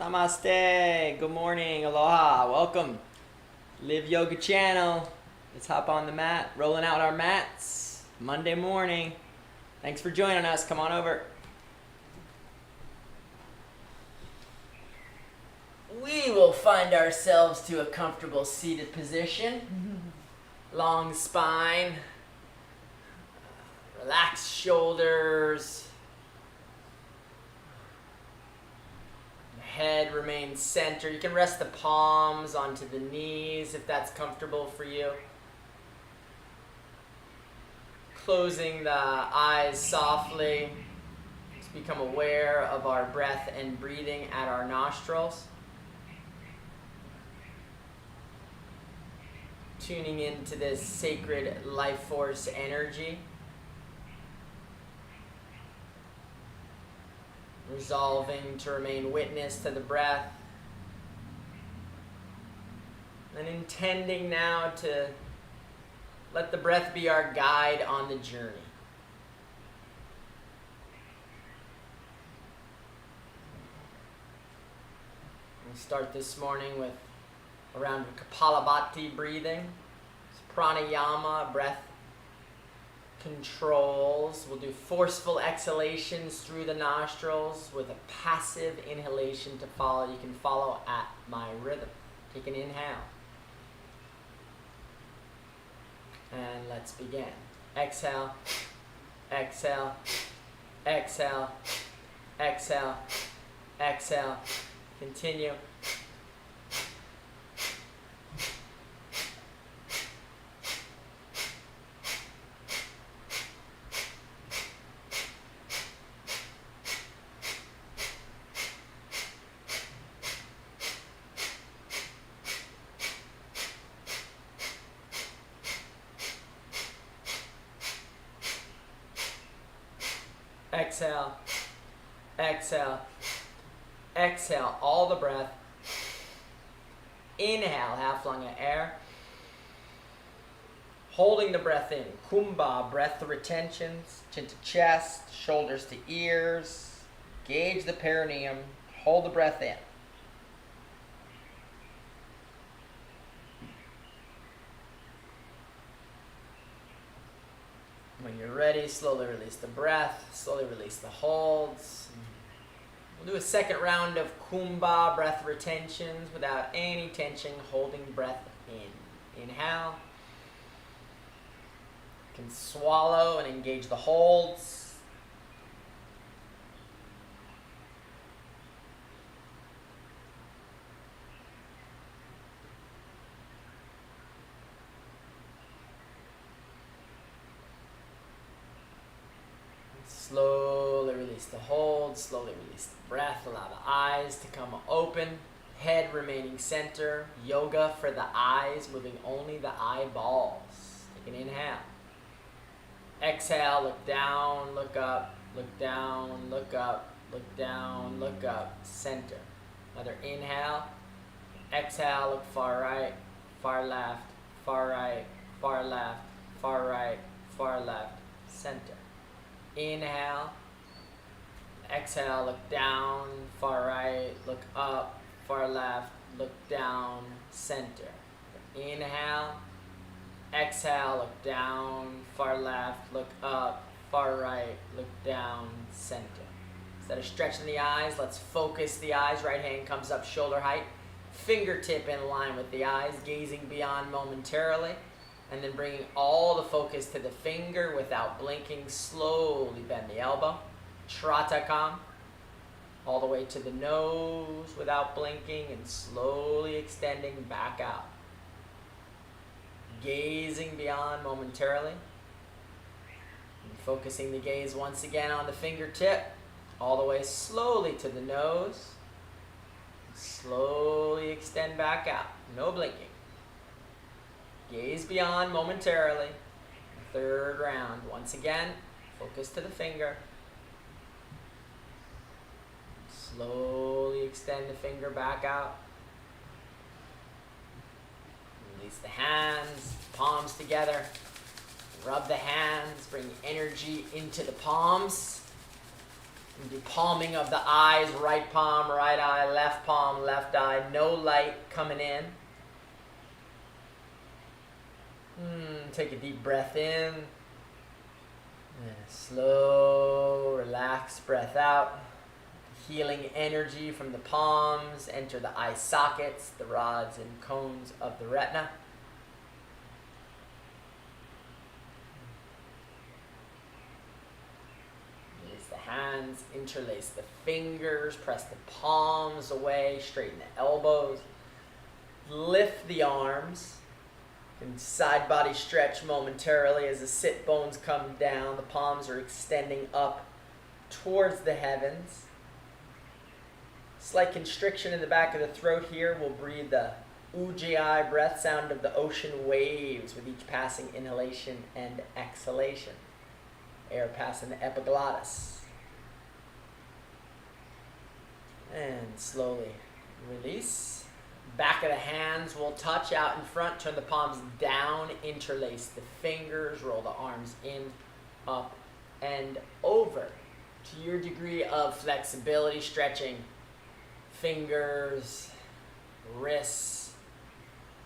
Namaste. Good morning. Aloha. Welcome. Live Yoga channel. Let's hop on the mat. Rolling out our mats. Monday morning. Thanks for joining us. Come on over. We will find ourselves to a comfortable seated position. Long spine. Relaxed shoulders. Head remains center. You can rest the palms onto the knees if that's comfortable for you. Closing the eyes softly. Just become aware of our breath and breathing at our nostrils. Tuning into this sacred life force energy. Resolving to remain witness to the breath. And intending now to let the breath be our guide on the journey. We'll start this morning with a round of Kapalabhati breathing. It's pranayama, breath controls. We'll do forceful exhalations through the nostrils with a passive inhalation to follow. You can follow at my rhythm. Take an inhale. And let's begin. Exhale, exhale, exhale, exhale, exhale. Continue. Exhale, exhale, exhale, all the breath. Inhale, half lung of air. Holding the breath in, kumbha, breath retentions, chin to chest, shoulders to ears. Gauge the perineum, hold the breath in. When you're ready, slowly release the breath, slowly release the holds. We'll do a second round of kumbha, breath retentions without any tension, holding breath in. Inhale. You can swallow and engage the holds. Slowly release the hold, slowly release the breath, allow the eyes to come open, head remaining center, yoga for the eyes, moving only the eyeballs. Take an inhale. Exhale, look down, look up, look down, look up, look down, look up, center. Another inhale. Exhale, look far right, far left, far right, far left, far right, far left, center. Inhale, exhale, look down, far right, look up, far left, look down, center. Inhale, exhale, look down, far left, look up, far right, look down, center. Instead of stretching the eyes, let's focus the eyes. Right hand comes up shoulder height, fingertip in line with the eyes, gazing beyond momentarily. And then bringing all the focus to the finger without blinking. Slowly bend the elbow. Tratakam. All the way to the nose without blinking and slowly extending back out. Gazing beyond momentarily. And focusing the gaze once again on the fingertip. All the way slowly to the nose. Slowly extend back out. No blinking. Gaze beyond momentarily. Third round. Once again, focus to the finger. Slowly extend the finger back out. Release the hands, palms together. Rub the hands, bring energy into the palms. Do palming of the eyes, right palm, right eye, left palm, left eye. No light coming in. Take a deep breath in. And a slow, relaxed breath out. Healing energy from the palms enter the eye sockets, the rods and cones of the retina. Release the hands, interlace the fingers, press the palms away, straighten the elbows. Lift the arms. And side body stretch momentarily as the sit bones come down. The palms are extending up towards the heavens. Slight constriction in the back of the throat here. We'll breathe the ujjayi breath sound of the ocean waves with each passing inhalation and exhalation. Air passing the epiglottis. And slowly release. Back of the hands will touch out in front. Turn the palms down. Interlace the fingers. Roll the arms in, up, and over. To your degree of flexibility, stretching fingers, wrists,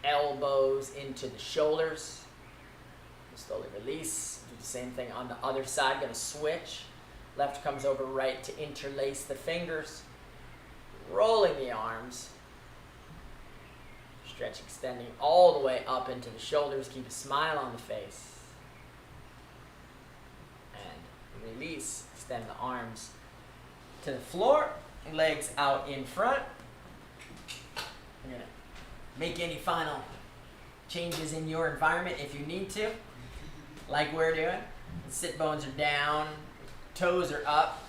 elbows into the shoulders. Slowly release. Do the same thing on the other side. Going to switch. Left comes over right to interlace the fingers. Rolling the arms. Stretch extending all the way up into the shoulders. Keep a smile on the face. And release. Extend the arms to the floor. Legs out in front. You're going to make any final changes in your environment if you need to. Like we're doing. The sit bones are down. Toes are up.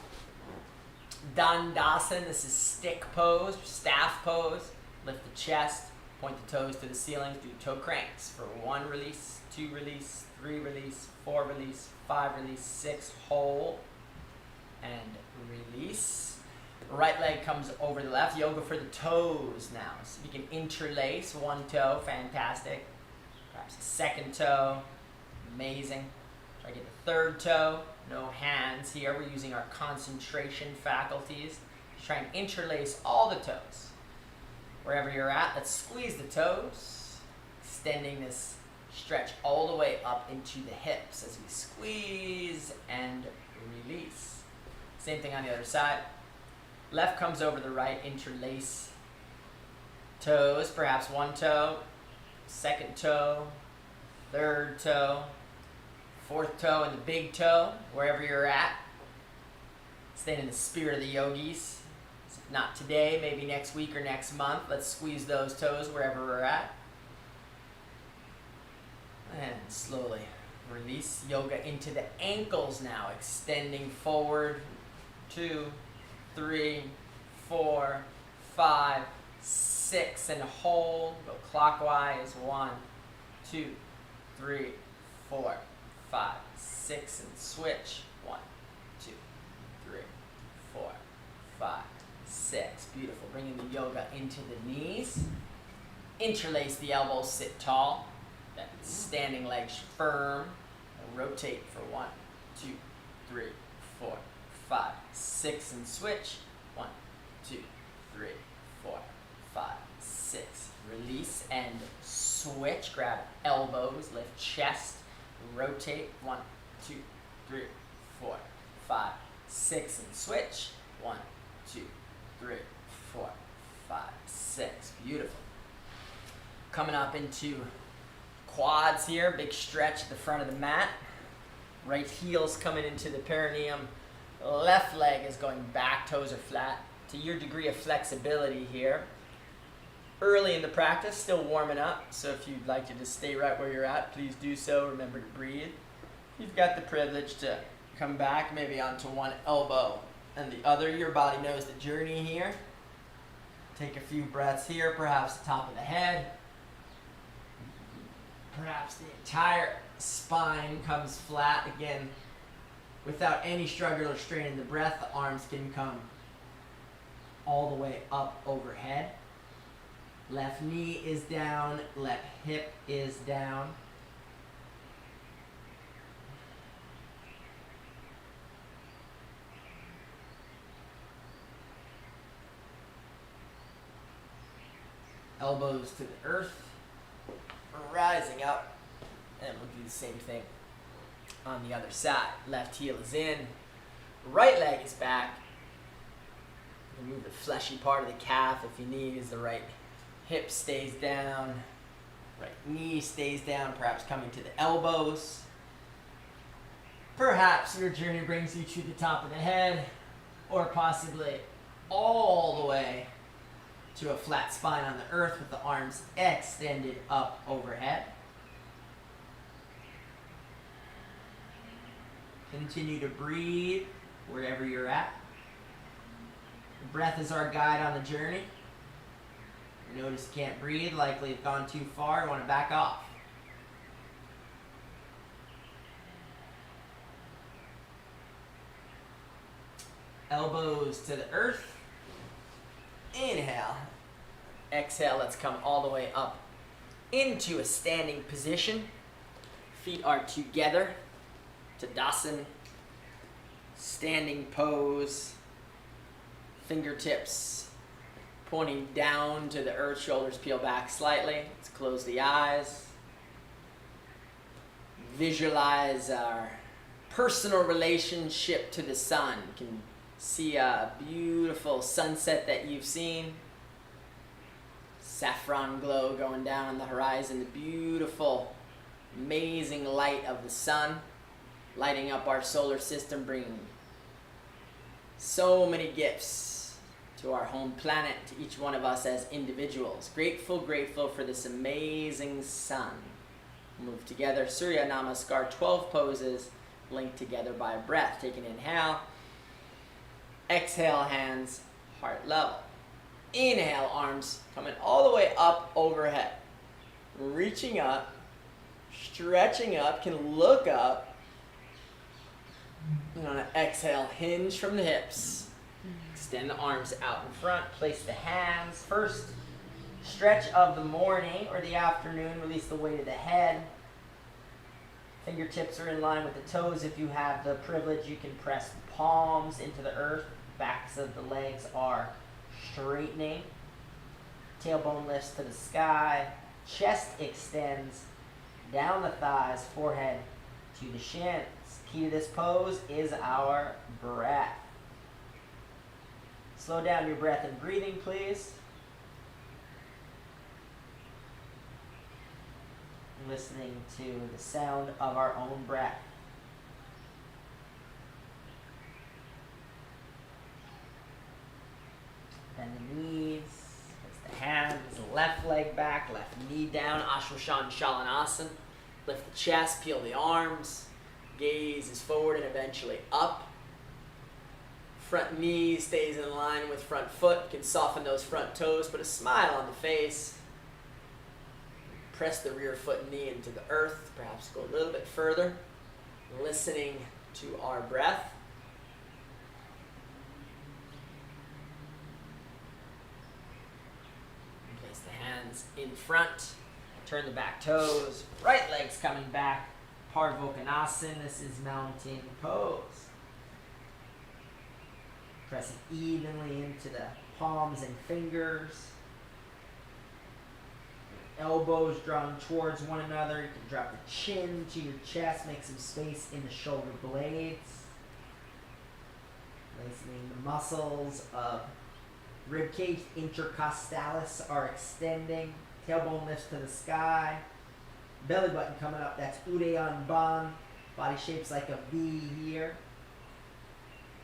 Dandasana. This is stick pose, staff pose. Lift the chest. Point the toes to the ceiling. Do toe cranks for 1 release, 2 release, 3 release, 4 release, 5 release, 6 hold, and release. Right leg comes over the left. Yoga for the toes now. So you can interlace one toe. Fantastic. Perhaps a second toe. Amazing. Try to get the third toe. No hands here. We're using our concentration faculties. Just try and interlace all the toes. Wherever you're at, let's squeeze the toes, extending this stretch all the way up into the hips as we squeeze and release. Same thing on the other side. Left comes over the right, interlace toes, perhaps one toe, second toe, third toe, fourth toe, and the big toe, wherever you're at. Staying in the spirit of the yogis. Not today, maybe next week or next month. Let's squeeze those toes wherever we're at. And slowly release. Yoga into the ankles now. Extending forward. 2, 3, 4, 5, 6. And hold. Go clockwise. 1, 2, 3, 4, 5, 6. And switch. 1, 2, 3, 4, 5. 6. Beautiful. Bringing the yoga into the knees. Interlace the elbows, sit tall. Then standing legs firm. And rotate for 1, 2, 3, 4, 5, 6. And switch. 1, 2, 3, 4, 5, 6. Release and switch. Grab elbows, lift chest. Rotate. 1, 2, 3, 4, 5, 6. And switch. 1, 2, 3, 4, 5, 6. Beautiful. Coming up into quads here. Big stretch at the front of the mat. Right heel's coming into the perineum. Left leg is going back. Toes are flat. To your degree of flexibility here. Early in the practice, still warming up. So if you'd like to just stay right where you're at, please do so. Remember to breathe. You've got the privilege to come back maybe onto one elbow and the other. Your body knows the journey here. Take a few breaths here, perhaps the top of the head. Perhaps the entire spine comes flat. Again, without any struggle or strain in the breath, the arms can come all the way up overhead. Left knee is down, left hip is down. Elbows to the earth. Rising up. And we'll do the same thing on the other side. Left heel is in. Right leg is back. Remove the fleshy part of the calf if you need, as the right hip stays down. Right knee stays down, perhaps coming to the elbows. Perhaps your journey brings you to the top of the head, or possibly all the way to a flat spine on the earth with the arms extended up overhead. Continue to breathe wherever you're at. The breath is our guide on the journey. You notice you can't breathe, likely you've gone too far, you want to back off. Elbows to the earth. Inhale. Exhale, let's come all the way up into a standing position. Feet are together. Tadasana. Standing pose. Fingertips pointing down to the earth, shoulders peel back slightly. Let's close the eyes. Visualize our personal relationship to the sun. You can see a beautiful sunset that you've seen. Saffron glow going down on the horizon. The beautiful, amazing light of the sun lighting up our solar system, bringing so many gifts to our home planet, to each one of us as individuals. Grateful for this amazing sun. Move together, Surya Namaskar, 12 poses linked together by breath. Take an inhale. Exhale, hands heart level. Inhale, arms coming all the way up overhead. Reaching up, stretching up, can look up. And on an exhale, hinge from the hips. Extend the arms out in front. Place the hands first. Stretch of the morning or the afternoon. Release the weight of the head. Fingertips are in line with the toes. If you have the privilege, you can press palms into the earth. Backs of the legs are straightening. Tailbone lifts to the sky. Chest extends down the thighs, forehead to the shins. Key to this pose is our breath. Slow down your breath and breathing, please. Listening to the sound of our own breath. Bend the knees, place the hands, left leg back, left knee down, Ashwashan Shalanasana. Lift the chest, peel the arms, gaze is forward and eventually up. Front knee stays in line with front foot. You can soften those front toes, put a smile on the face. Press the rear foot and knee into the earth, perhaps go a little bit further. Listening to our breath. Place the hands in front. Turn the back toes. Right leg's coming back. Parvokanasana. This is mountain pose. Pressing evenly into the palms and fingers. Elbows drawn towards one another. You can drop the chin to your chest. Make some space in the shoulder blades. Lengthening the muscles of ribcage intercostalis are extending. Tailbone lifts to the sky. Belly button coming up. That's Udayan Ban. Body shapes like a V here.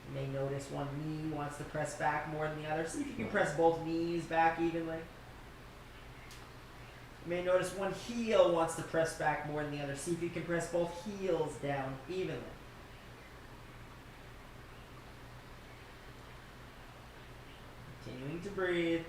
You may notice one knee wants to press back more than the other. See if you can press both knees back evenly. You may notice one heel wants to press back more than the other. See if you can press both heels down evenly. Continuing to breathe.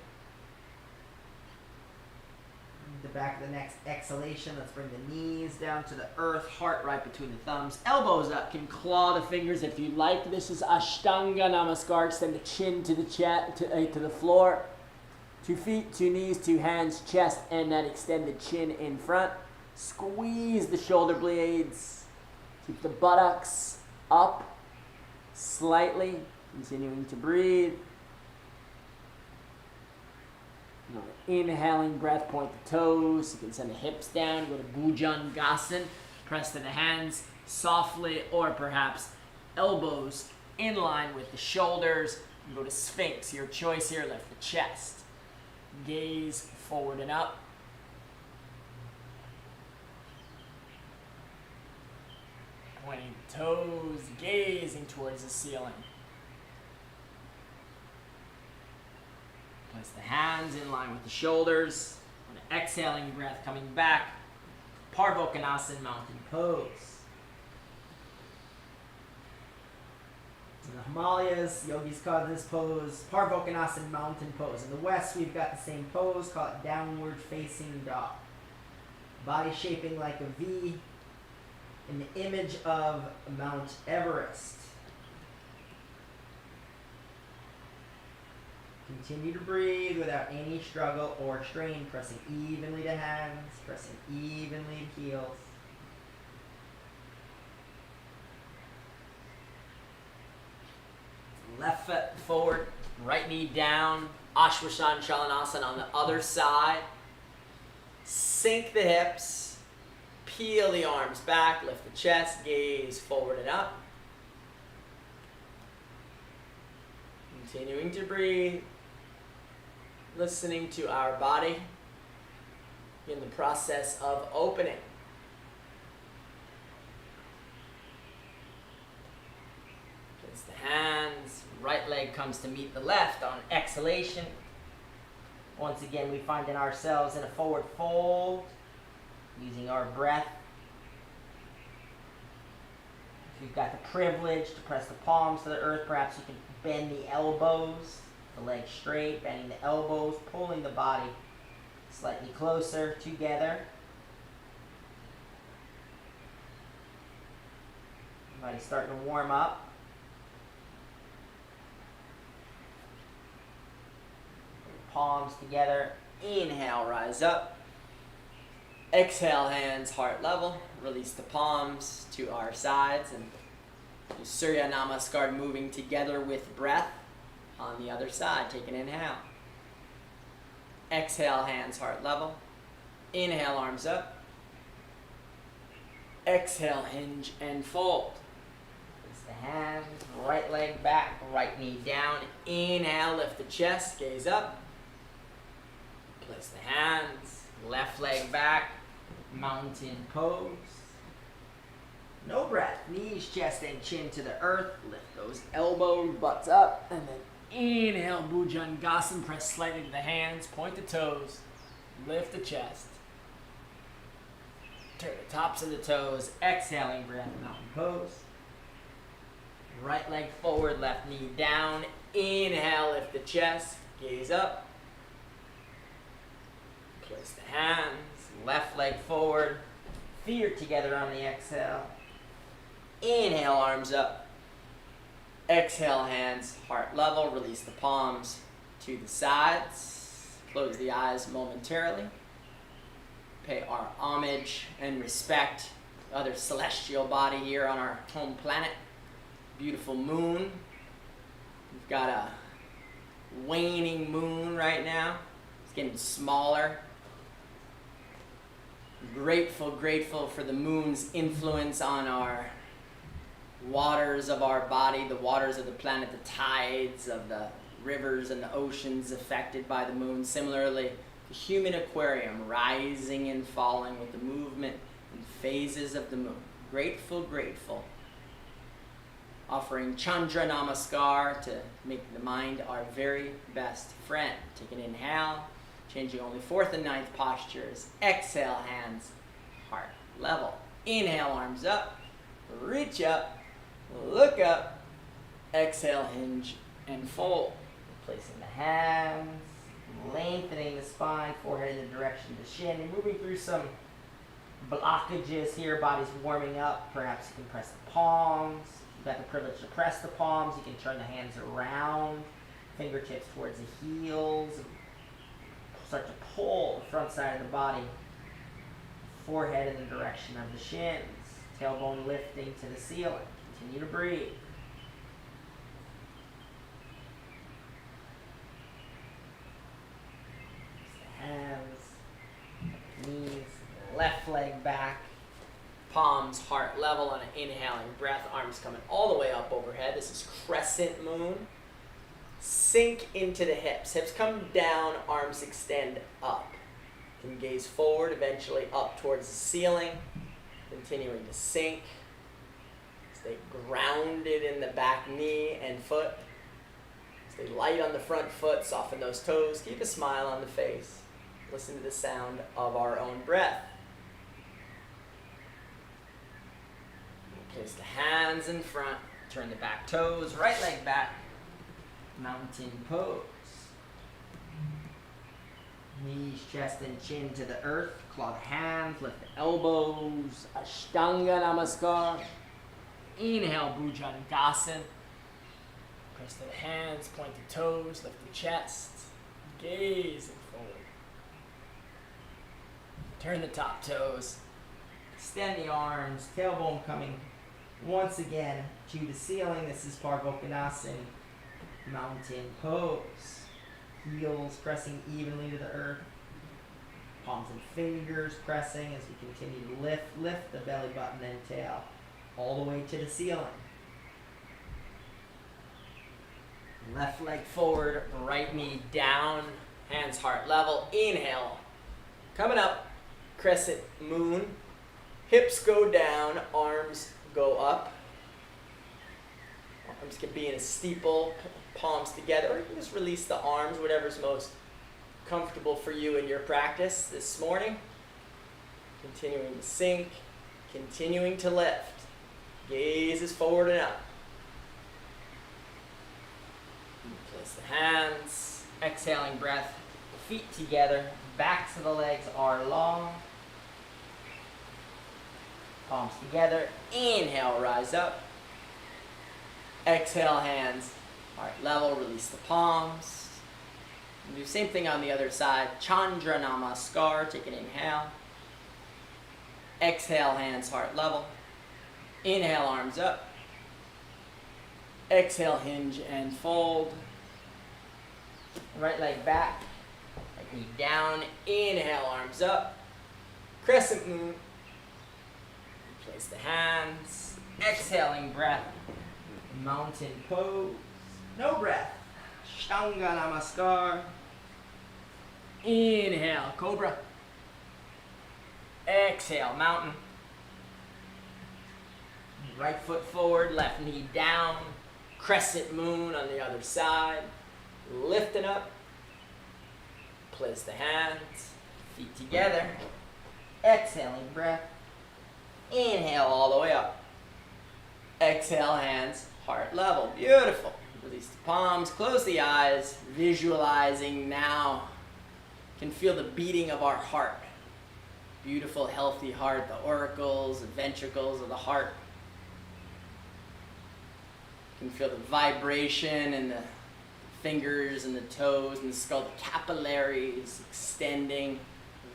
The back of the next exhalation, let's bring the knees down to the earth, heart right between the thumbs, elbows up. Can claw the fingers if you like. This is Ashtanga Namaskar. Extend the chin to the to the floor. 2 feet, 2 knees, 2 hands, chest, and that extended chin in front. Squeeze the shoulder blades. Keep the buttocks up slightly. Continuing to breathe. Inhaling breath, point the toes. You can send the hips down, go to Bhujangasana. Press to the hands softly, or perhaps elbows in line with the shoulders. You go to Sphinx, your choice here. Lift the chest. Gaze forward and up. Pointing toes, gazing towards the ceiling. Place the hands in line with the shoulders. On an exhaling breath, coming back. Parvokonasana, mountain pose. In the Himalayas, yogis call this pose Parvokonasana, mountain pose. In the West, we've got the same pose, call it downward facing dog. Body shaping like a V in the image of Mount Everest. Continue to breathe without any struggle or strain, pressing evenly to hands, pressing evenly to heels. Left foot forward, right knee down, Ashwasana Chalanasana on the other side. Sink the hips, peel the arms back, lift the chest, gaze forward and up. Continuing to breathe, listening to our body in the process of opening. Place the hands, right leg comes to meet the left on exhalation. Once again, we find in ourselves in a forward fold, using our breath. If you've got the privilege to press the palms to the earth, perhaps you can bend the elbows, the legs straight, bending the elbows, pulling the body slightly closer together. Body's starting to warm up. Palms together. Inhale, rise up. Exhale, hands heart level. Release the palms to our sides and do Surya Namaskar, moving together with breath on the other side. Take an inhale. Exhale, hands heart level. Inhale, arms up. Exhale, hinge and fold. Place the hands, right leg back, right knee down. Inhale, lift the chest, gaze up. Place the hands, left leg back, mountain pose. No breath, knees, chest, and chin to the earth. Lift those elbows, butts up, and then inhale, Bhujangasana. Press slightly to the hands, point the toes, lift the chest. Turn the tops of the toes, exhaling breath, mountain pose. Right leg forward, left knee down. Inhale, lift the chest, gaze up. Place the hands, left leg forward, feet are together on the exhale. Inhale, arms up. Exhale, hands heart level. Release the palms to the sides. Close the eyes momentarily. Pay our homage and respect to other celestial body here on our home planet. Beautiful moon. We've got a waning moon right now. It's getting smaller. Grateful for the moon's influence on our waters of our body, the waters of the planet, the tides of the rivers and the oceans affected by the moon. Similarly, the human aquarium rising and falling with the movement and phases of the moon. Grateful. Offering Chandra Namaskar to make the mind our very best friend. Take an inhale, changing only 4th and 9th postures. Exhale, hands heart level. Inhale, arms up, reach up, look up. Exhale, hinge and fold. Placing the hands, lengthening the spine, forehead in the direction of the shin, and moving through some blockages here. Body's warming up. Perhaps you can press the palms. If you've got the privilege to press the palms, you can turn the hands around, fingertips towards the heels. Start to pull the front side of the body, forehead in the direction of the shins, tailbone lifting to the ceiling. Continue to breathe. Palms heart level on an inhaling breath. Arms coming all the way up overhead. This is crescent moon. Sink into the hips. Hips come down, arms extend up. You can gaze forward, eventually up towards the ceiling. Continuing to sink. Stay grounded in the back knee and foot. Stay light on the front foot, soften those toes. Keep a smile on the face. Listen to the sound of our own breath. Place the hands in front. Turn the back toes, right leg back. Mountain pose. Knees, chest, and chin to the earth. Claw the hands, lift the elbows. Ashtanga Namaskar. Inhale, Bhujangasana. Press the hands, point the toes, lift the chest. Gazing forward. Turn the top toes. Extend the arms, tailbone coming once again to the ceiling. This is Parvokonasana, mountain pose. Heels pressing evenly to the earth. Palms and fingers pressing as we continue to lift the belly button and tail all the way to the ceiling. Left leg forward, right knee down, hands heart level. Inhale. Coming up, crescent moon. Hips go down, arms go up. Arms can be in a steeple, palms together, or you can just release the arms, whatever's most comfortable for you in your practice this morning. Continuing to sink, continuing to lift. Gaze is forward and up. Place the hands, exhaling breath, feet together, backs of the legs are long. Palms together. Inhale, rise up. Exhale, hands heart level. Release the palms. And do the same thing on the other side. Chandra Namaskar. Take an inhale. Exhale, hands heart level. Inhale, arms up. Exhale, hinge and fold. Right leg back. Right knee down. Inhale, arms up. Crescent moon. Place the hands, exhaling breath, mountain pose, no breath, Ashtanga Namaskar. Inhale, cobra. Exhale, mountain. Right foot forward, left knee down, crescent moon on the other side, lifting up. Place the hands, feet together, exhaling breath. Inhale all the way up. Exhale, hands, heart level. Beautiful. Release the palms, close the eyes, visualizing now. Can feel the beating of our heart. Beautiful, healthy heart, the auricles, the ventricles of the heart. Can feel the vibration in the fingers and the toes and the skull, the capillaries extending,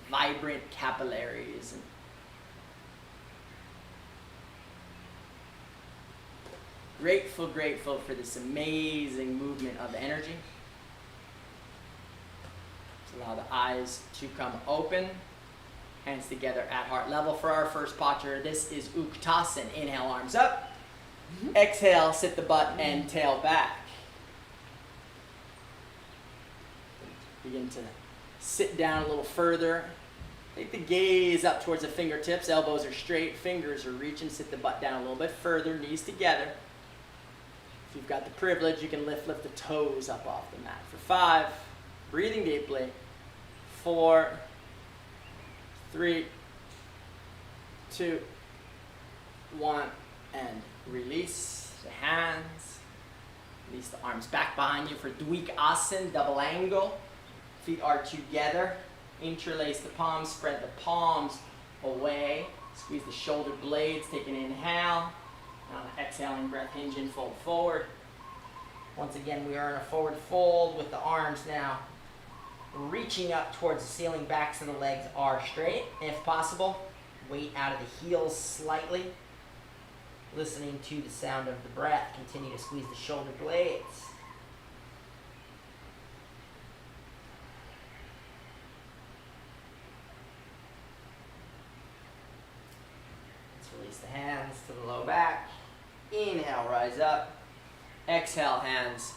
vibrant capillaries. And grateful for this amazing movement of energy. Just allow the eyes to come open. Hands together at heart level for our first posture. This is Uttanasana. Inhale, arms up. Exhale, sit the butt and tail back. Begin to sit down a little further. Take the gaze up towards the fingertips. Elbows are straight, fingers are reaching. Sit the butt down a little bit further, knees together. If you've got the privilege, you can lift the toes up off the mat. For 5, breathing deeply. 4, 3, 2, 1, and release the hands. Release the arms back behind you for Dvika-asana, double angle. Feet are together. Interlace the palms, spread the palms away. Squeeze the shoulder blades, take an inhale. On an exhaling breath, hinge and fold forward. Once again, we are in a forward fold with the arms now reaching up towards the ceiling. Backs of the legs are straight. If possible, weight out of the heels slightly. Listening to the sound of the breath. Continue to squeeze the shoulder blades. Release the hands to the low back. Inhale, rise up. Exhale, hands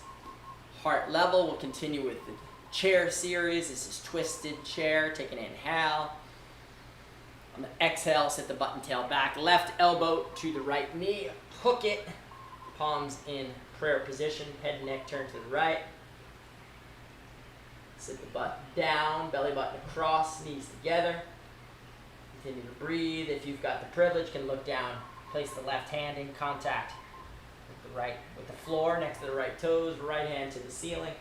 heart level. We'll continue with the chair series. This is twisted chair. Take an inhale. On the exhale, sit the button tail back. Left elbow to the right knee. Hook it. Palms in prayer position. Head and neck turn to the right. Sit the butt down. Belly button across. Knees together. Continue to breathe. If you've got the privilege, can look down. Place the left hand in contact with the floor next to the right toes. Right hand to the ceiling.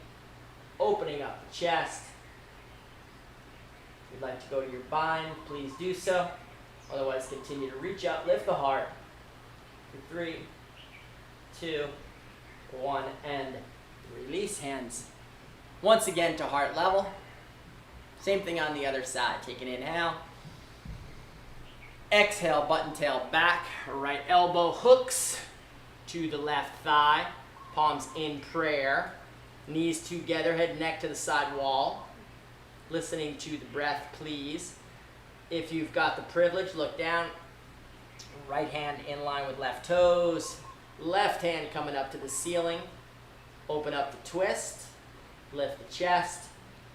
Opening up the chest. If you'd like to go to your bind, please do so. Otherwise, continue to reach up, lift the heart. For 3, 2, 1, and release hands. Once again to heart level. Same thing on the other side. Take an inhale. Exhale, button tail back. Right elbow hooks to the left thigh. Palms in prayer. Knees together, head and neck to the side wall. Listening to the breath, please. If you've got the privilege, look down. Right hand in line with left toes. Left hand coming up to the ceiling. Open up the twist. Lift the chest.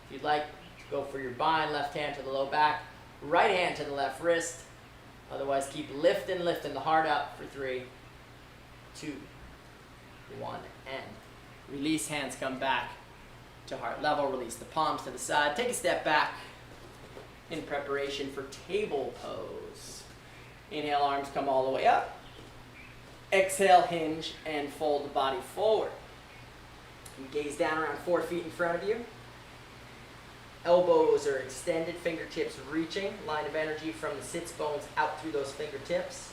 If you'd like to go for your bind, left hand to the low back. Right hand to the left wrist. Otherwise, keep lifting the heart up for 3, 2, 1, and release. Hands come back to heart level. Release the palms to the side. Take a step back in preparation for table pose. Inhale, arms come all the way up. Exhale, hinge and fold the body forward. And gaze down around 4 feet in front of you. Elbows are extended, fingertips reaching. Line of energy from the sits bones out through those fingertips.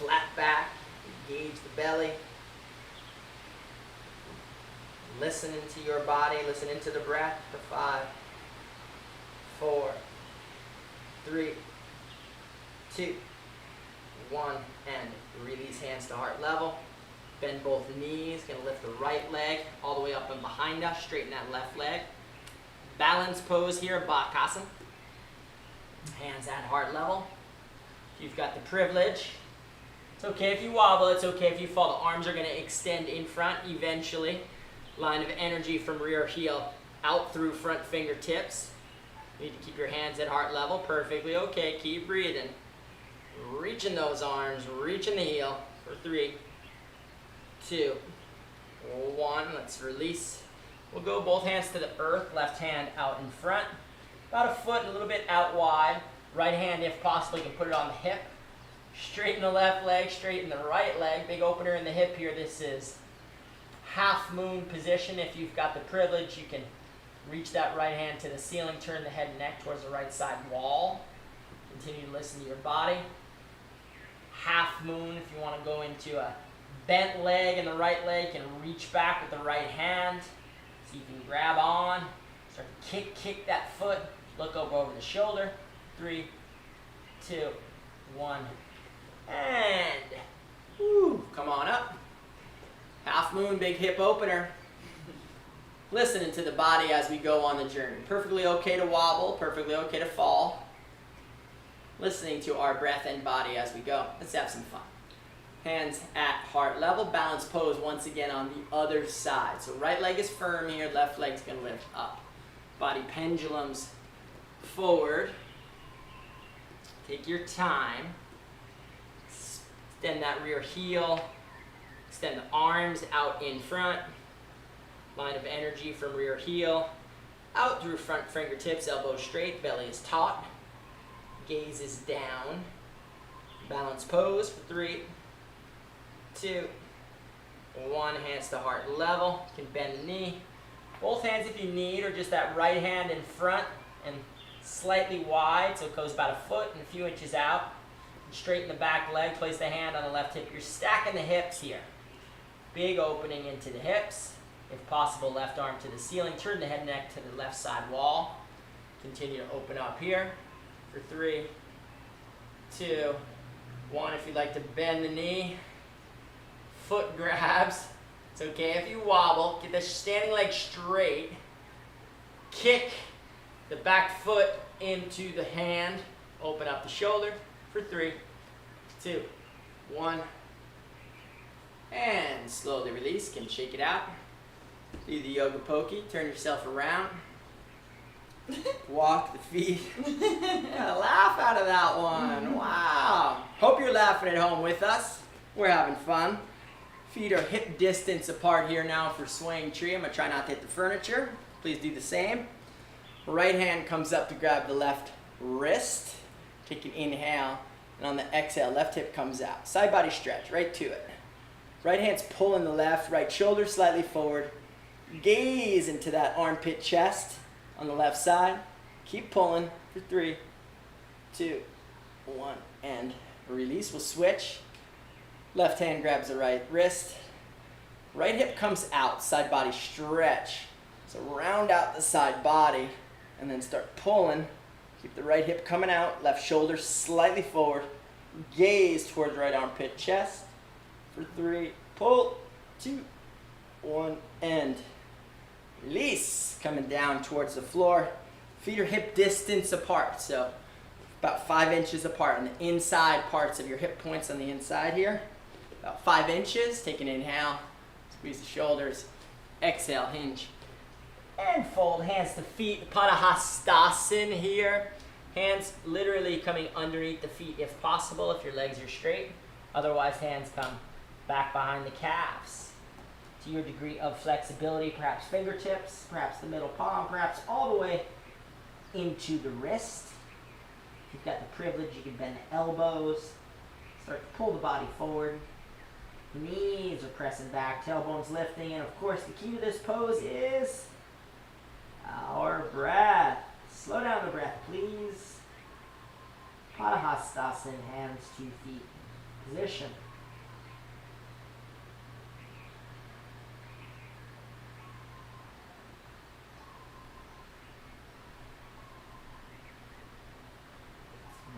Flat back, engage the belly. Listen into your body, listen into the breath for 5, 4, 3, 2, 1, and release hands to heart level. Bend both knees, gonna lift the right leg all the way up and behind us, straighten that left leg. Balance pose here, Bakasana. Hands at heart level. If you've got the privilege, it's okay if you wobble, it's okay if you fall. The arms are gonna extend in front eventually. Line of energy from rear heel out through front fingertips. You need to keep your hands at heart level. Perfectly okay. Keep breathing. Reaching those arms, reaching the heel for 3, 2, 1. Let's release. We'll go both hands to the earth, left hand out in front. About a foot, a little bit out wide. Right hand, if possible, you can put it on the hip. Straighten the left leg, straighten the right leg. Big opener in the hip here. This is half moon position. If you've got the privilege, you can reach that right hand to the ceiling, turn the head and neck towards the right side wall. Continue to listen to your body. Half moon, if you want to go into a bent leg and the right leg, you can reach back with the right hand. So you can grab on, start to kick that foot, look over the shoulder. 3, 2, 1, and come on up. Half moon, big hip opener. Listening to the body as we go on the journey. Perfectly okay to wobble, perfectly okay to fall. Listening to our breath and body as we go. Let's have some fun. Hands at heart level. Balance pose once again on the other side. So right leg is firm here, left leg's gonna lift up. Body pendulums forward. Take your time. Extend that rear heel. Extend the arms out in front. Line of energy from rear heel. Out through front fingertips, elbows straight, belly is taut. Gaze is down. Balance pose for 3, 2, 1. Hands to heart level. You can bend the knee. Both hands if you need, or just that right hand in front and slightly wide, so it goes about a foot and a few inches out. Straighten the back leg, place the hand on the left hip. You're stacking the hips here. Big opening into the hips. If possible, left arm to the ceiling. Turn the head and neck to the left side wall. Continue to open up here for 3, 2, 1. If you'd like to bend the knee, foot grabs. It's okay if you wobble. Get the standing leg straight. Kick the back foot into the hand. Open up the shoulder for 3, 2, 1. And slowly release. Can shake it out. Do the yoga pokey. Turn yourself around. Walk the feet. Laugh out of that one. Wow. Hope you're laughing at home with us. We're having fun. Feet are hip distance apart here now for swaying tree. I'm going to try not to hit the furniture. Please do the same. Right hand comes up to grab the left wrist. Take an inhale. And on the exhale, left hip comes out. Side body stretch, right to it. Right hand's pulling the left, right shoulder slightly forward. Gaze into that armpit chest on the left side. Keep pulling for 3, 2, 1, and release. We'll switch. Left hand grabs the right wrist. Right hip comes out, side body stretch. So round out the side body and then start pulling. Keep the right hip coming out, left shoulder slightly forward. Gaze towards right armpit chest. For 3, pull, 2, 1, and release. Coming down towards the floor. Feet are hip distance apart, so about 5 inches apart on the inside parts of your hip points on the inside here. About 5 inches. Take an inhale. Squeeze the shoulders. Exhale, hinge. And fold hands to feet. Padahastasana here. Hands literally coming underneath the feet if possible, if your legs are straight. Otherwise, hands come back behind the calves. To your degree of flexibility, perhaps fingertips, perhaps the middle palm, perhaps all the way into the wrist. If you've got the privilege, you can bend the elbows. Start to pull the body forward. Knees are pressing back, tailbones lifting, and of course the key to this pose is our breath. Slow down the breath, please. Padahastasana, hands to feet position.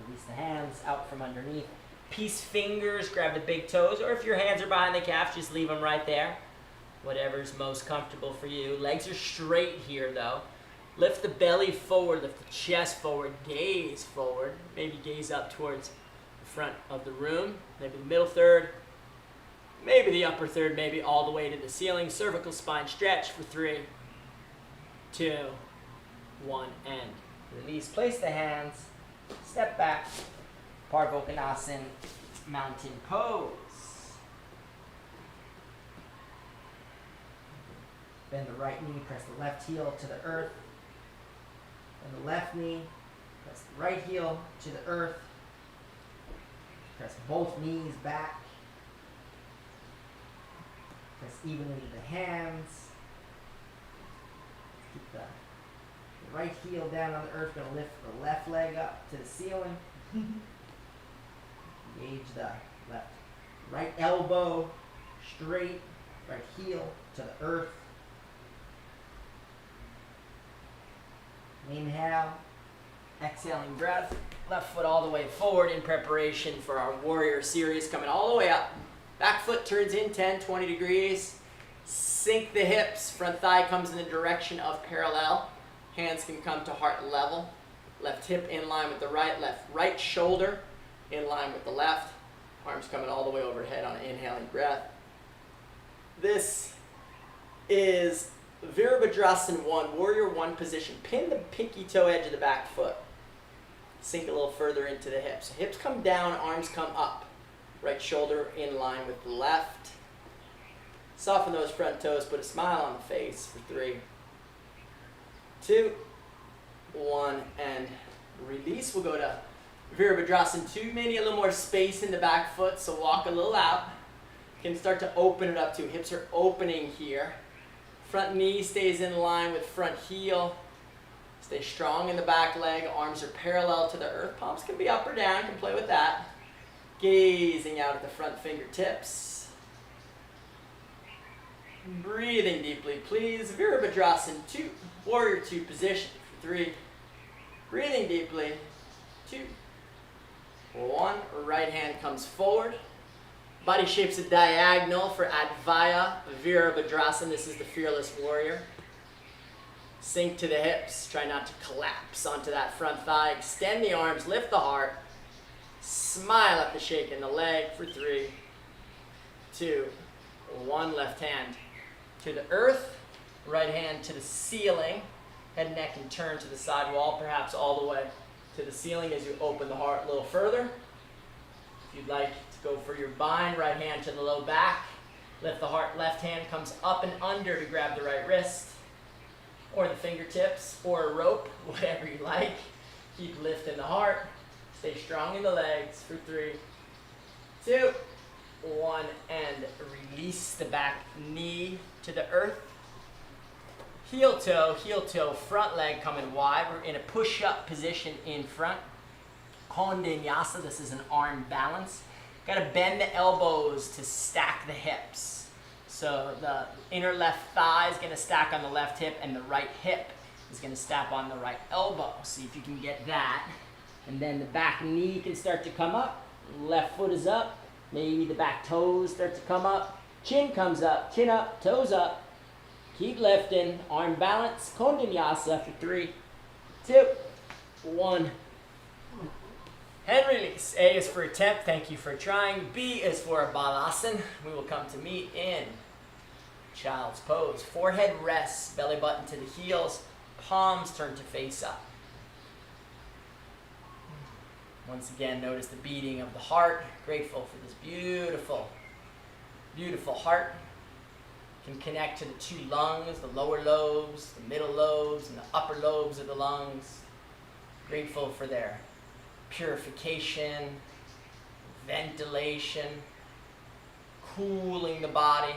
Release the hands out from underneath. Peace fingers, grab the big toes, or if your hands are behind the calf, just leave them right there. Whatever's most comfortable for you. Legs are straight here though. Lift the belly forward, lift the chest forward, gaze forward. Maybe gaze up towards the front of the room, maybe the middle third, maybe the upper third, maybe all the way to the ceiling. Cervical spine stretch for 3, 2, 1, and release. Place the hands, step back. Parvokonasana, mountain pose. Bend the right knee, press the left heel to the earth. Bend the left knee, press the right heel to the earth. Press both knees back. Press evenly the hands. Keep the right heel down on the earth. Going to lift the left leg up to the ceiling. Engage the left. Right elbow straight. Right heel to the earth. Inhale. Exhaling breath. Left foot all the way forward in preparation for our warrior series. Coming all the way up. Back foot turns in 10, 20 degrees. Sink the hips. Front thigh comes in the direction of parallel. Hands can come to heart level. Left hip in line with the right. Left right shoulder in line with the left. Arms coming all the way overhead on an inhaling breath. This is Virabhadrasana 1, Warrior 1 position. Pin the pinky toe edge of the back foot. Sink a little further into the hips. Hips come down, arms come up. Right shoulder in line with the left. Soften those front toes, put a smile on the face for 3, 2, 1, and release. We'll go to Virabhadrasana 2, maybe a little more space in the back foot, so walk a little out. You can start to open it up too. Hips are opening here. Front knee stays in line with front heel. Stay strong in the back leg. Arms are parallel to the earth. Palms can be up or down. You can play with that. Gazing out at the front fingertips. Breathing deeply, please. Virabhadrasana 2, Warrior 2 position for 3. Breathing deeply. 2, 1. Right hand comes forward. Body shapes a diagonal for Advaya Virabhadrasana. This is the Fearless Warrior. Sink to the hips. Try not to collapse onto that front thigh. Extend the arms. Lift the heart. Smile at the shake in the leg for 3, 2, 1. Left hand to the earth, right hand to the ceiling. Head, neck, and turn to the side wall, perhaps all the way to the ceiling as you open the heart a little further. If you'd like to go for your bind, right hand to the low back. Lift the heart, left hand comes up and under to grab the right wrist, or the fingertips, or a rope, whatever you like. Keep lifting the heart. Stay strong in the legs for 3, 2, 1, and release the back knee to the earth. Heel toe, front leg coming wide. We're in a push-up position in front. Kondinyasa, this is an arm balance. Got to bend the elbows to stack the hips. So the inner left thigh is going to stack on the left hip, and the right hip is going to stack on the right elbow. See if you can get that. And then the back knee can start to come up. Left foot is up. Maybe the back toes start to come up. Chin comes up, chin up, toes up. Keep lifting. Arm balance. Kondinyasa for 3, 2, 1. Head release. A is for attempt. Thank you for trying. B is for a balasana. We will come to meet in child's pose. Forehead rests. Belly button to the heels. Palms turn to face up. Once again, notice the beating of the heart. Grateful for this beautiful, beautiful heart. Can connect to the 2 lungs, the lower lobes, the middle lobes, and the upper lobes of the lungs. Grateful for their purification, ventilation, cooling the body.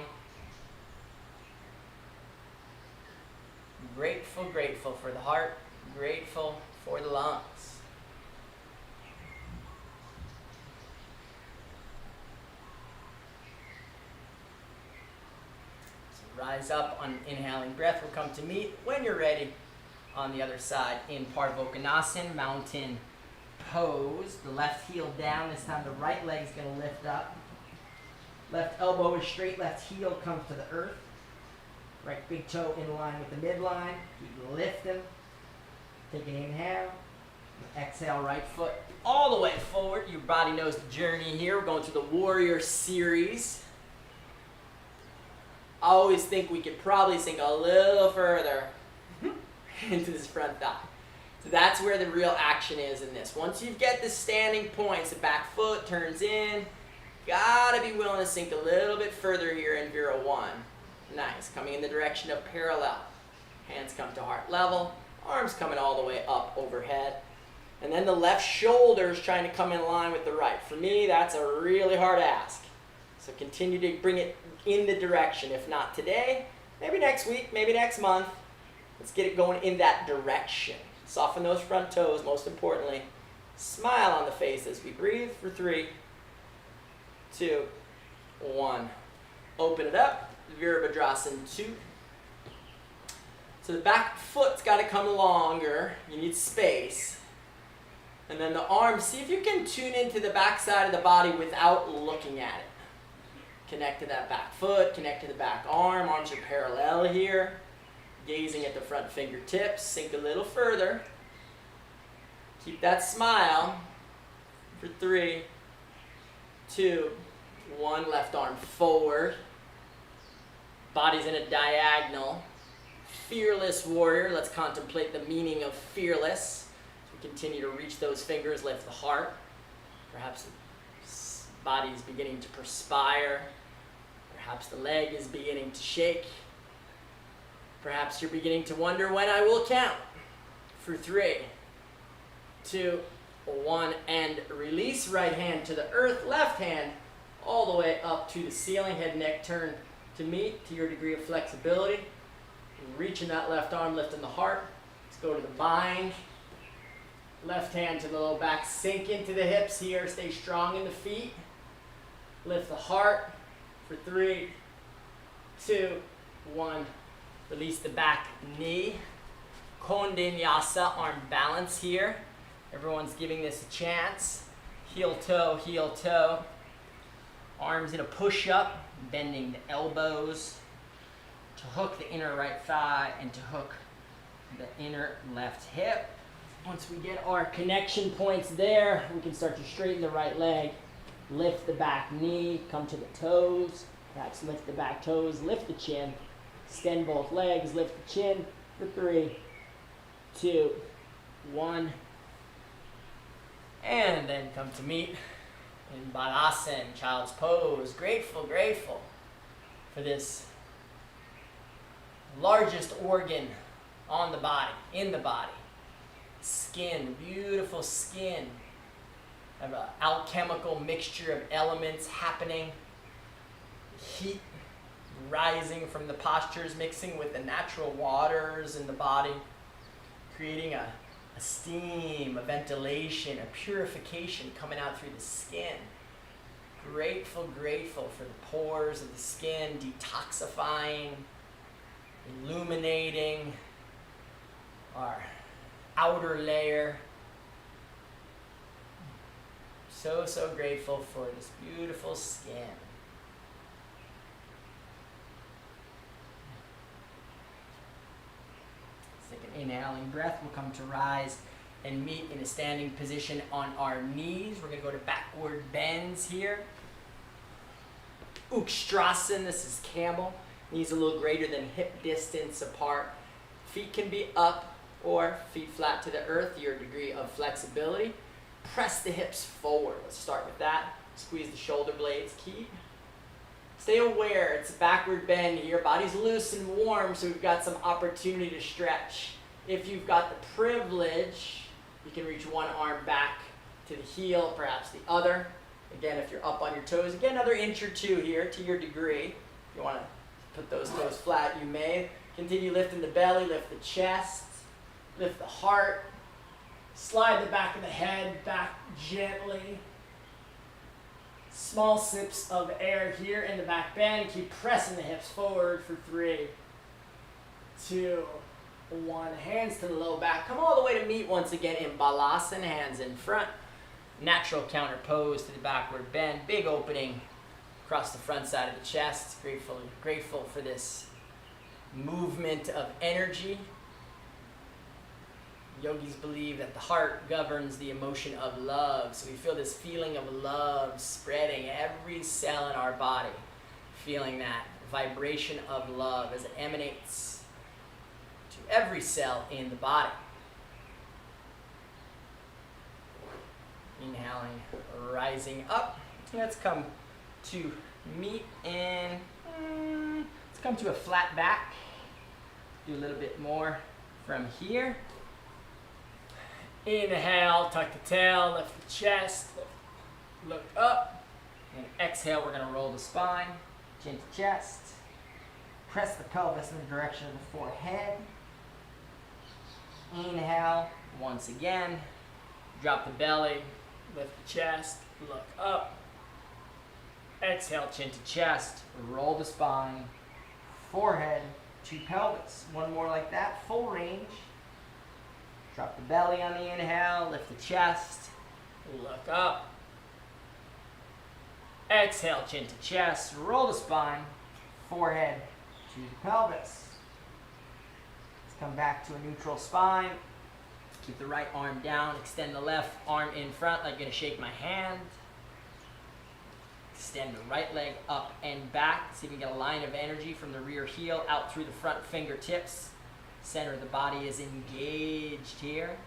Grateful, grateful for the heart. Grateful for the lungs. Rise up on inhaling breath. We'll come to meet when you're ready on the other side in Pardvokonasana, mountain pose. The left heel down. This time the right leg is going to lift up. Left elbow is straight. Left heel comes to the earth. Right big toe in line with the midline. Keep lifting. Take an inhale. Exhale, right foot all the way forward. Your body knows the journey here. We're going through the warrior series. I always think we could probably sink a little further into this front thigh. So that's where the real action is in this. Once you get the standing points, the back foot turns in, gotta be willing to sink a little bit further here in Vira 1. Nice, coming in the direction of parallel. Hands come to heart level, arms coming all the way up overhead. And then the left shoulder is trying to come in line with the right. For me, that's a really hard ask. So continue to bring it in the direction. If not today, maybe next week, maybe next month. Let's get it going in that direction. Soften those front toes, most importantly. Smile on the face as we breathe for 3, 2, 1. Open it up. Virabhadrasana 2. So the back foot's got to come longer. You need space. And then the arms, see if you can tune into the back side of the body without looking at it. Connect to that back foot, connect to the back arm. Arms are parallel here. Gazing at the front fingertips. Sink a little further. Keep that smile for 3, 2, 1. Left arm forward. Body's in a diagonal. Fearless warrior. Let's contemplate the meaning of fearless. So we continue to reach those fingers, lift the heart. Perhaps the body is beginning to perspire. Perhaps the leg is beginning to shake. Perhaps you're beginning to wonder when I will count. For 3, 2, 1, and release. Right hand to the earth, left hand all the way up to the ceiling. Head, neck, turn to meet to your degree of flexibility. Reaching that left arm, lifting the heart. Let's go to the bind. Left hand to the low back, sink into the hips here. Stay strong in the feet. Lift the heart for 3, 2, 1. Release the back knee. Kondinyasa, arm balance here. Everyone's giving this a chance. Heel toe. Arms in a push-up, bending the elbows to hook the inner right thigh and to hook the inner left hip. Once we get our connection points there, we can start to straighten the right leg. Lift the back knee, come to the toes. Perhaps lift the back toes, lift the chin. Extend both legs, lift the chin for 3, 2, 1. And then come to meet in Balasana, child's pose. Grateful, grateful for this largest organ on the body, in the body. Skin, beautiful skin. Have an alchemical mixture of elements happening. Heat rising from the postures, mixing with the natural waters in the body, creating a steam, a ventilation, a purification coming out through the skin. Grateful, grateful for the pores of the skin, detoxifying, illuminating our outer layer. So, so grateful for this beautiful skin. Let's take an inhaling breath. We'll come to rise and meet in a standing position on our knees. We're going to go to backward bends here. Ukstrasana, this is camel. Knees a little greater than hip distance apart. Feet can be up or feet flat to the earth, your degree of flexibility. Press the hips forward. Let's start with that. Squeeze the shoulder blades. Keep. Stay aware. It's a backward bend here. Body's loose and warm, so we've got some opportunity to stretch. If you've got the privilege, you can reach one arm back to the heel, perhaps the other. Again, if you're up on your toes, again, another inch or two here to your degree. If you want to put those toes flat, you may. Continue lifting the belly, lift the chest, lift the heart. Slide the back of the head back gently. Small sips of air here in the back bend. Keep pressing the hips forward for 3, 2, 1. Hands to the low back. Come all the way to meet once again in Balasana. Hands in front. Natural counter pose to the backward bend. Big opening across the front side of the chest. Grateful for this movement of energy. Yogis believe that the heart governs the emotion of love. So we feel this feeling of love spreading every cell in our body. Feeling that vibration of love as it emanates to every cell in the body. Inhaling, rising up. Let's come to meet in, let's come to a flat back. Do a little bit more from here. Inhale, tuck the tail, lift the chest, look up. And exhale, we're going to roll the spine, chin to chest. Press the pelvis in the direction of the forehead. Inhale, once again. Drop the belly, lift the chest, look up. Exhale, chin to chest, roll the spine, forehead to pelvis. One more like that, full range. Drop the belly on the inhale, lift the chest, look up. Exhale, chin to chest, roll the spine, forehead to the pelvis. Let's come back to a neutral spine. Keep the right arm down, extend the left arm in front like you're gonna shake my hand. Extend the right leg up and back. See if we can get a line of energy from the rear heel out through the front fingertips. Center of the body is engaged here.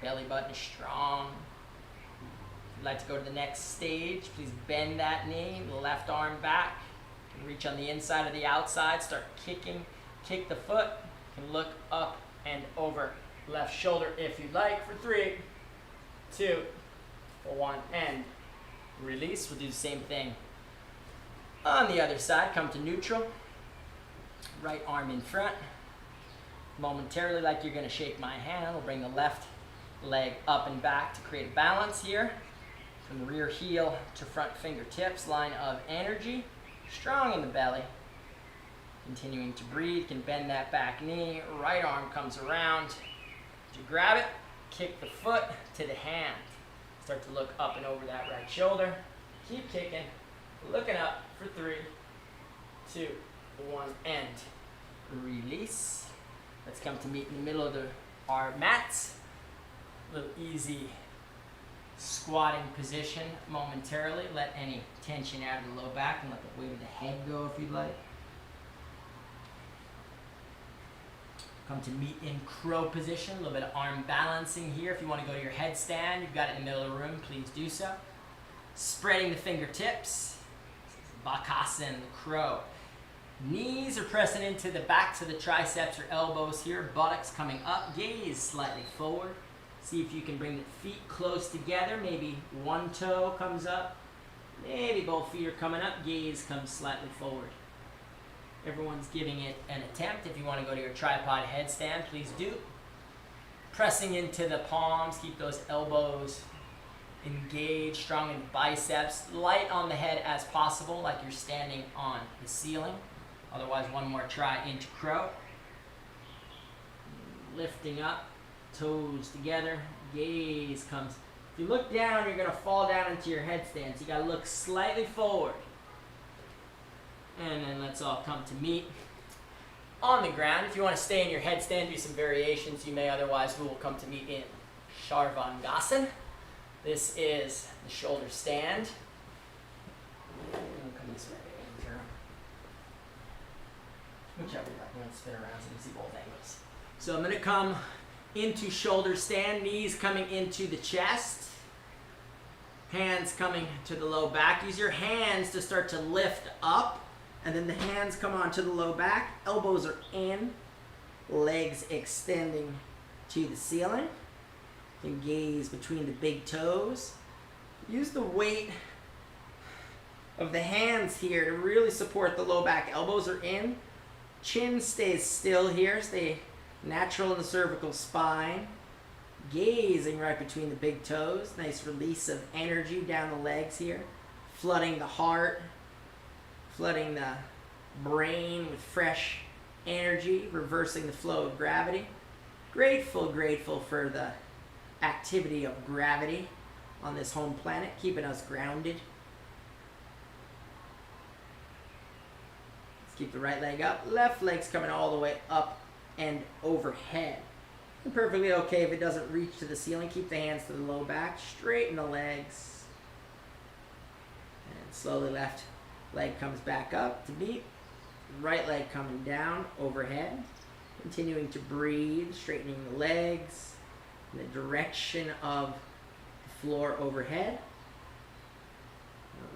Belly button is strong. If you'd like to go to the next stage, please bend that knee, left arm back. You can reach on the inside or the outside, start kicking. Kick the foot. You can look up and over left shoulder if you'd like for 3, 2, 1, and release. We'll do the same thing on the other side. Come to neutral. Right arm in front. Momentarily, like you're going to shake my hand, we'll bring the left leg up and back to create a balance here. From the rear heel to front fingertips, line of energy. Strong in the belly. Continuing to breathe, can bend that back knee. Right arm comes around. To grab it, kick the foot to the hand. Start to look up and over that right shoulder. Keep kicking, looking up for 3, 2, 1, and release. Let's come to meet in the middle of the our mats. A little easy squatting position momentarily. Let any tension out of the low back and let the weight of the head go if you'd like. Come to meet in crow position. A little bit of arm balancing here. If you want to go to your headstand, you've got it in the middle of the room, please do so. Spreading the fingertips. Bakasana, the crow. Knees are pressing into the backs of the triceps or elbows here. Buttocks coming up. Gaze slightly forward. See if you can bring the feet close together. Maybe one toe comes up. Maybe both feet are coming up. Gaze comes slightly forward. Everyone's giving it an attempt. If you want to go to your tripod headstand, please do. Pressing into the palms. Keep those elbows engaged, strong in the biceps. Light on the head as possible, like you're standing on the ceiling. Otherwise, one more try into crow. Lifting up. Toes together, gaze comes. If you look down, you're going to fall down into your headstand. So you got to look slightly forward. And then let's all come to meet on the ground. If you want to stay in your headstand, do some variations you may. Otherwise, we will come to meet in Sharvangasana. This is the shoulder stand. Come this way. Whichever way. I'm going to spin around so you can see both angles. So I'm going to come into shoulder stand, knees coming into the chest, hands coming to the low back. Use your hands to start to lift up, and then the hands come onto the low back. Elbows are in, legs extending to the ceiling. You can gaze between the big toes. Use the weight of the hands here to really support the low back. Elbows are in, chin stays still here, stay natural in the cervical spine, gazing right between the big toes. Nice release of energy down the legs here, flooding the heart, flooding the brain with fresh energy, reversing the flow of gravity. Grateful for the activity of gravity on this home planet, keeping us grounded. Let's keep the right leg up, left leg's coming all the way up and overhead. And perfectly okay if it doesn't reach to the ceiling. Keep the hands to the low back, straighten the legs, and slowly left leg comes back up to meet. Right leg coming down overhead. Continuing to breathe, straightening the legs in the direction of the floor overhead.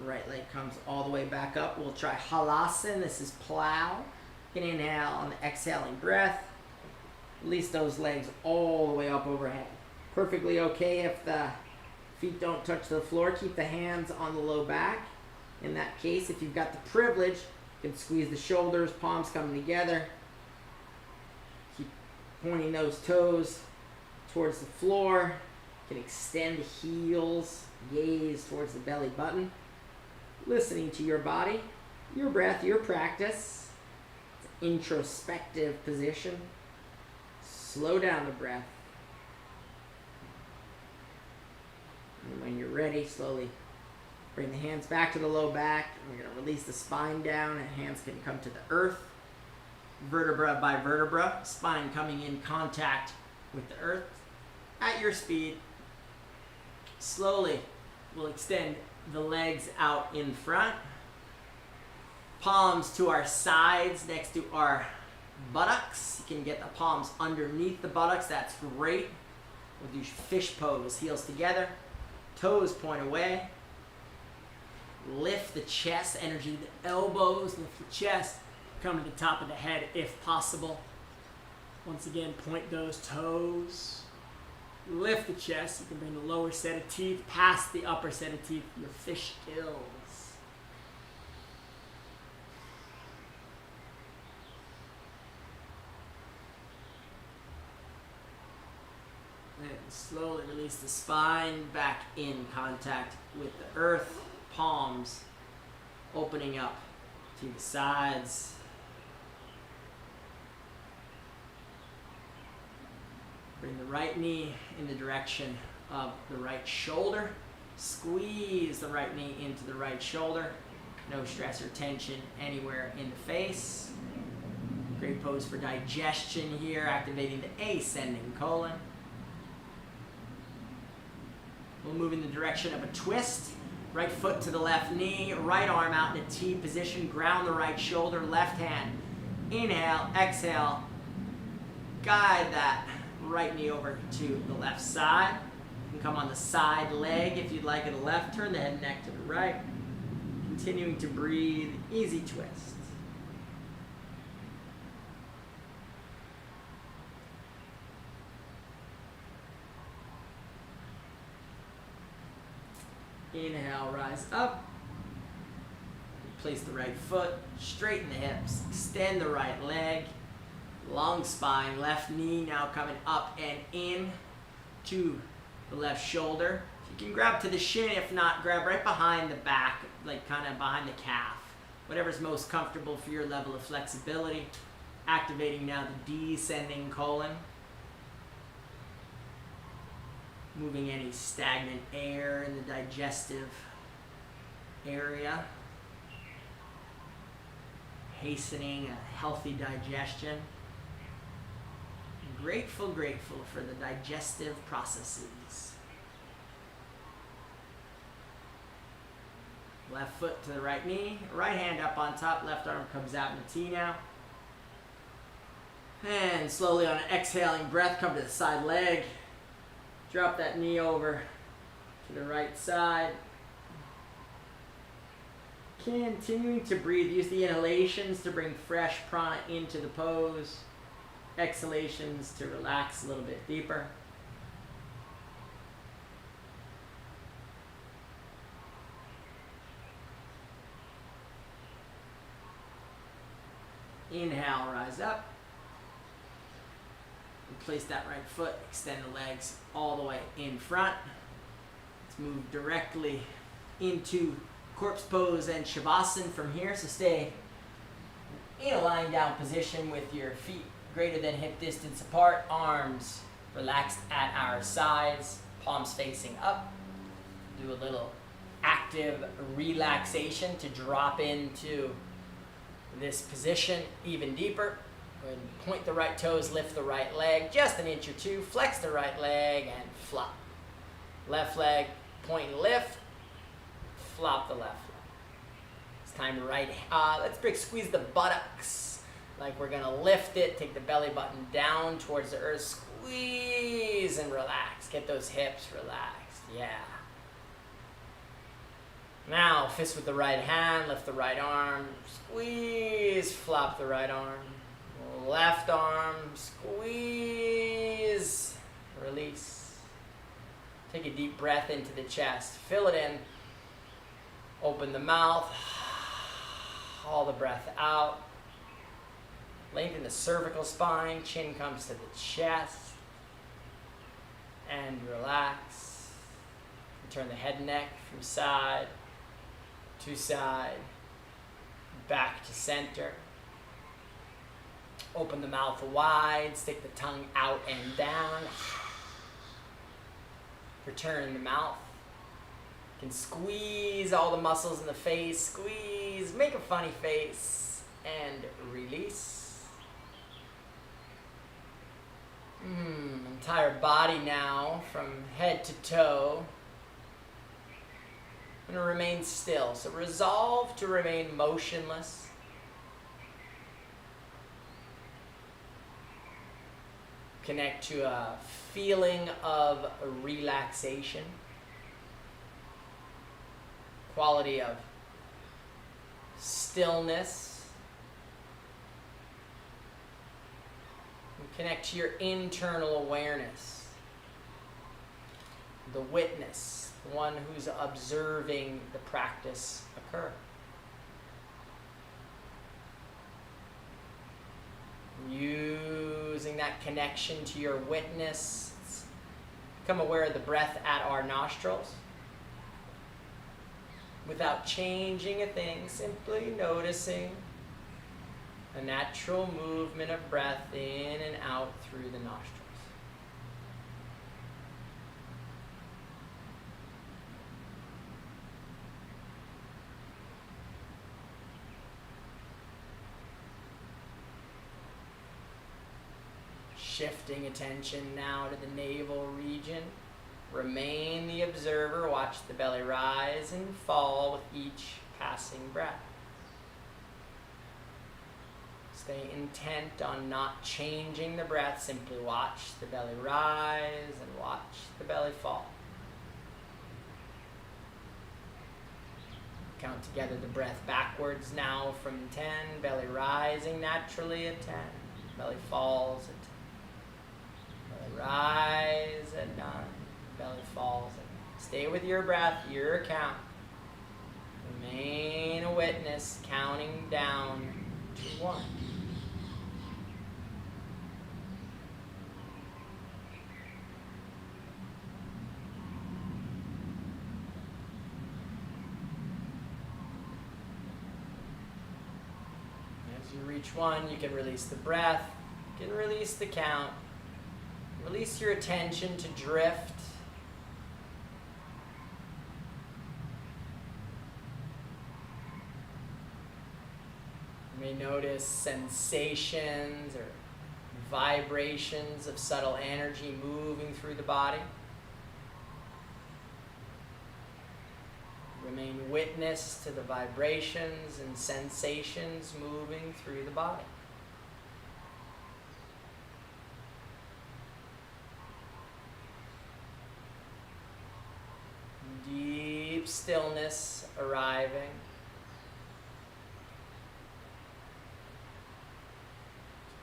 Right leg comes all the way back up. We'll try halasana. This is plow. You can inhale on the exhaling breath. Release those legs all the way up overhead. Perfectly okay if the feet don't touch the floor. Keep the hands on the low back. In that case, if you've got the privilege, you can squeeze the shoulders, palms coming together. Keep pointing those toes towards the floor. You can extend the heels, gaze towards the belly button. Listening to your body, your breath, your practice. It's an introspective position. Slow down the breath. And when you're ready, slowly bring the hands back to the low back. We're going to release the spine down, and hands can come to the earth. Vertebra by vertebra, spine coming in contact with the earth. At your speed, slowly we'll extend the legs out in front. Palms to our sides next to our buttocks. You can get the palms underneath the buttocks. That's great. We'll do fish pose. Heels together. Toes point away. Lift the chest. Energy to the elbows. Lift the chest. Come to the top of the head if possible. Once again, point those toes. Lift the chest. You can bring the lower set of teeth past the upper set of teeth. Your fish gills. And slowly release the spine back in contact with the earth. Palms opening up to the sides. Bring the right knee in the direction of the right shoulder. Squeeze the right knee into the right shoulder. No stress or tension anywhere in the face. Great pose for digestion here, activating the ascending colon. We'll move in the direction of a twist. Right foot to the left knee, right arm out in a T position, ground the right shoulder, left hand. Inhale, exhale, guide that right knee over to the left side. You can come on the side leg if you'd like to the left, turn the head and neck to the right. Continuing to breathe, easy twist. Inhale, rise up. Place the right foot, straighten the hips, extend the right leg, long spine, left knee now coming up and in to the left shoulder. You can grab to the shin, if not, grab right behind the back, like kind of behind the calf. Whatever's most comfortable for your level of flexibility. Activating now the descending colon. Moving any stagnant air in the digestive area. Hastening a healthy digestion. Grateful for the digestive processes. Left foot to the right knee, right hand up on top, left arm comes out in a T now. And slowly on an exhaling breath, come to the side leg. Drop that knee over to the right side. Continuing to breathe. Use the inhalations to bring fresh prana into the pose. Exhalations to relax a little bit deeper. Inhale, rise up. And place that right foot, extend the legs all the way in front. Let's move directly into corpse pose and shavasana from here. So stay in a lying down position with your feet greater than hip distance apart, arms relaxed at our sides, palms facing up. Do a little active relaxation to drop into this position even deeper. Go ahead and point the right toes, lift the right leg just an inch or two, flex the right leg and flop. Left leg, point and lift, flop the left leg. It's time to let's squeeze the buttocks like we're gonna lift it, take the belly button down towards the earth, squeeze and relax. Get those hips relaxed, yeah. Now, fist with the right hand, lift the right arm, squeeze, flop the right arm. Left arm, squeeze, release. Take a deep breath into the chest, fill it in. Open the mouth, haul the breath out. Lengthen the cervical spine, chin comes to the chest. And relax. Turn the head and neck from side to side, back to center. Open the mouth wide, stick the tongue out and down. Return the mouth. You can squeeze all the muscles in the face, squeeze, make a funny face, and release. Entire body now, from head to toe. I'm going to remain still. So resolve to remain motionless. Connect to a feeling of relaxation. Quality of stillness. And connect to your internal awareness. The witness, the one who's observing the practice occur. Using that connection to your witness, become aware of the breath at our nostrils. Without changing a thing, simply noticing a natural movement of breath in and out through the nostrils. Shifting attention now to the navel region. Remain the observer. Watch the belly rise and fall with each passing breath. Stay intent on not changing the breath. Simply watch the belly rise and watch the belly fall. Count together the breath backwards now from 10. Belly rising naturally at 10. Belly falls at 10. Belly rise at 9. Belly falls at 9. Stay with your breath, your count. Remain a witness, counting down to 1. As you reach 1, you can release the breath, you can release the count, release your attention to drift. You may notice sensations or vibrations of subtle energy moving through the body. Remain witness to the vibrations and sensations moving through the body. Deep stillness arriving.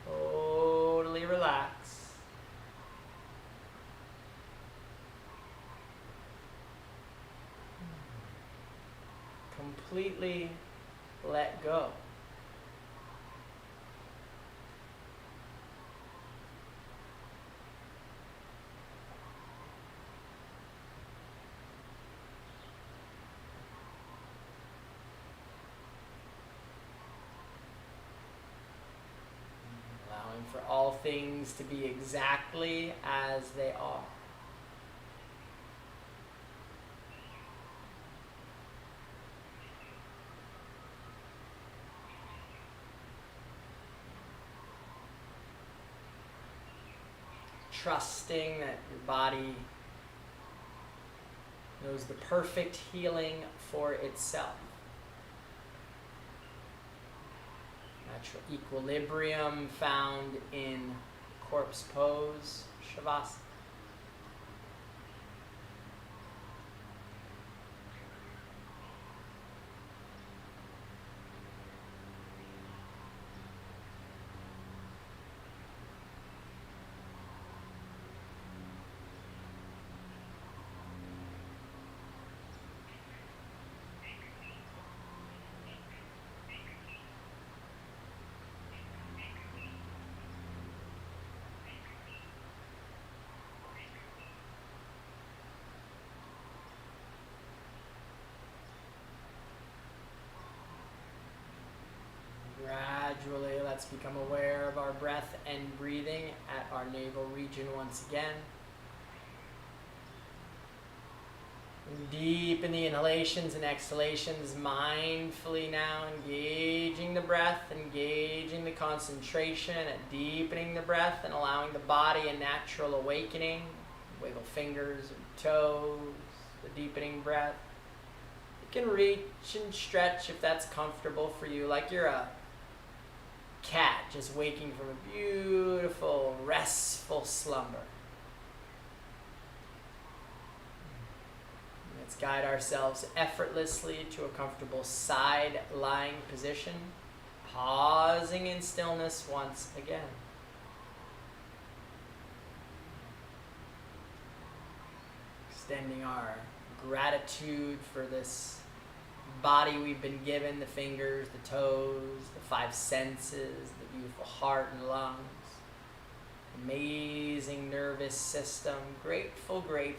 Totally relax. Completely let go. Allowing for all things to be exactly as they are. Trusting that your body knows the perfect healing for itself. Natural equilibrium found in corpse pose, Shavasana. Gradually, let's become aware of our breath and breathing at our navel region once again. Deepen the inhalations and exhalations mindfully now, engaging the breath, engaging the concentration, and deepening the breath and allowing the body a natural awakening. Wiggle fingers and toes, the deepening breath. You can reach and stretch if that's comfortable for you, like you're a cat just waking from a beautiful, restful slumber. Let's guide ourselves effortlessly to a comfortable side lying position, pausing in stillness once again. Extending our gratitude for this body we've been given, the fingers, the toes, the 5 senses, the beautiful heart and lungs, amazing nervous system. Grateful for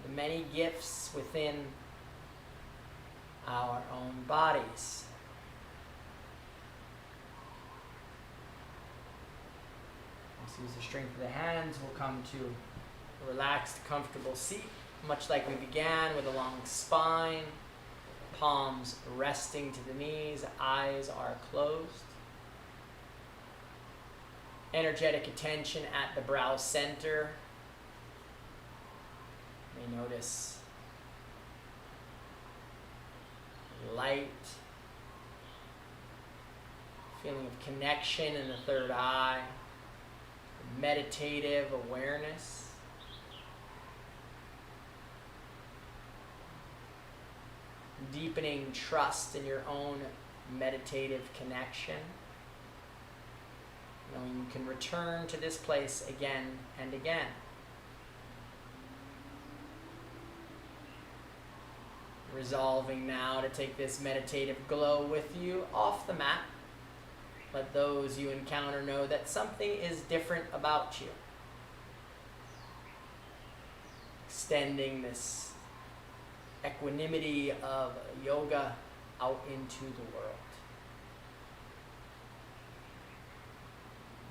the many gifts within our own bodies. Let's use the strength of the hands. We'll come to a relaxed, comfortable seat, much like we began, with a long spine. Palms resting to the knees, eyes are closed. energetic attention at the brow center. You may notice light, feeling of connection in the third eye, meditative awareness. Deepening trust in your own meditative connection. Knowing you can return to this place again and again. Resolving now to take this meditative glow with you off the mat. Let those you encounter know that something is different about you. Extending this equanimity of yoga out into the world.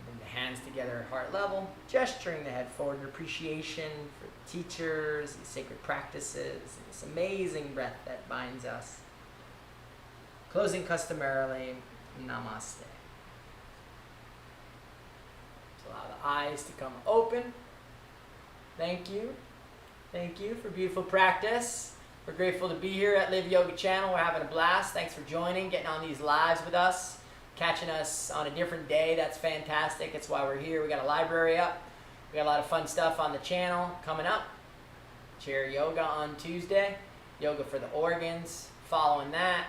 Bring the hands together at heart level, gesturing the head forward in appreciation for the teachers, these sacred practices, this amazing breath that binds us. Closing customarily, namaste. So allow the eyes to come open. Thank you. Thank you for beautiful practice. We're grateful to be here at Live Yoga Channel. We're having a blast. Thanks for joining, getting on these lives with us, catching us on a different day. That's fantastic. It's why we're here. We got a library up. We got a lot of fun stuff on the channel coming up. Chair yoga on Tuesday. Yoga for the organs. Following that,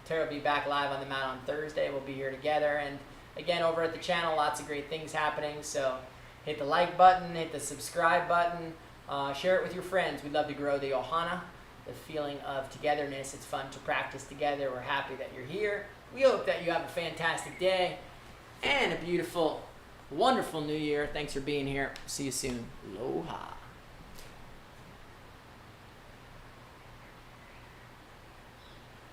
Terra will be back live on the mat on Thursday. We'll be here together. And again, over at the channel, lots of great things happening. So hit the like button, hit the subscribe button. Share it with your friends. We'd love to grow the ohana, the feeling of togetherness. It's fun to practice together. We're happy that you're here. We hope that you have a fantastic day and a beautiful, wonderful new year. Thanks for being here. See you soon. Aloha.